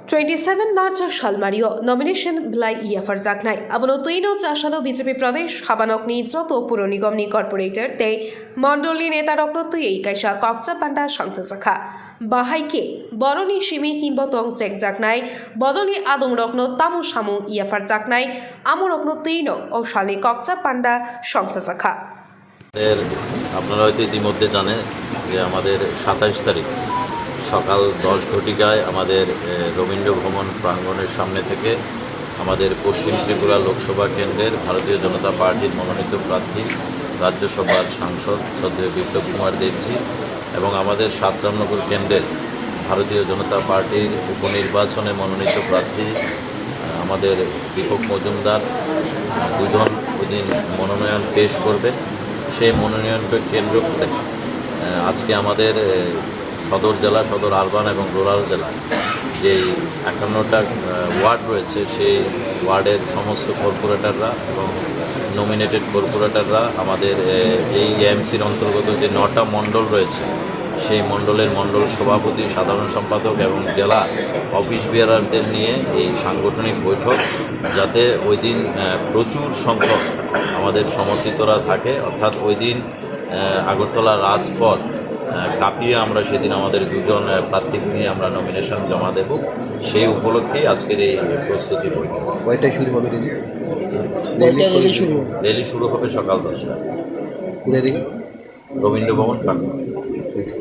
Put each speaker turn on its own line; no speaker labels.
27 March Shalmario nomination Blai Iafar Zaknai Abonotuino Chashalo BJP Pradesh Habanokni Joto Puro Nigom Ni Corporator Te Mondoli Neta Roknotu Kaisha Kokcha Panda Shantosakha Bahaike Boroni Shimi Himbotong Chek Zaknai Bodoli Adong Rokno Tamu Shamu Iafar Zaknai Amorokno Tino O Shali Kokcha Panda Shantosakha
আপনারা হয়তো ইতিমধ্যে জানেন যে আমাদের 27 তারিখ সকাল 10 ঘটিকায় আমাদের রবীন্দ্র ভবন প্রাঙ্গণের সামনে থেকে আমাদের পশ্চিম ত্রিপুরা লোকসভা কেন্দ্রের ভারতীয় জনতা পার্টির মনোনীত প্রার্থী রাজ্যসভার সাংসদ শ্রদ্ধেয় বিপ্লব কুমার দেবজি এবং আমাদের 7 রামনগর কেন্দ্রের ভারতীয় জনতা পার্টির উপনির্বাচনে মনোনীত প্রার্থী আমাদের দীপক মজুমদার দুজন ওইদিন মনোনয়ন পেশ করবে। সেই মনোনয়নকে কেন্দ্র করে আজকে আমাদের সদর জেলা, সদর আরবান এবং রুরাল জেলা যেই 51টা ওয়ার্ড রয়েছে সেই ওয়ার্ডের সমস্ত কর্পোরেটররা এবং নমিনেটেড কর্পোরেটররা আমাদের এই এএমসির অন্তর্গত যে 9টা মণ্ডল রয়েছে সেই মণ্ডলের মণ্ডল সভাপতি, সাধারণ সম্পাদক এবং জেলা অফিস বেয়ারারদের নিয়ে এই সাংগঠনিক বৈঠক, যাতে ওই দিন প্রচুর সংখ্যক আমাদের সমর্থিতরা থাকে, অর্থাৎ ওই দিন আগরতলা রাজপথ কাঁপিয়ে আমরা সেদিন আমাদের দুজন প্রার্থীকে নিয়ে আমরা নমিনেশন জমা দেব। সেই উপলক্ষেই আজকের এই প্রস্তুতি বৈঠক।
কয়টায় শুরু হবে
র্যালি শুরু হবে সকাল 10টায় রবীন্দ্র ভবন প্রাঙ্গণ।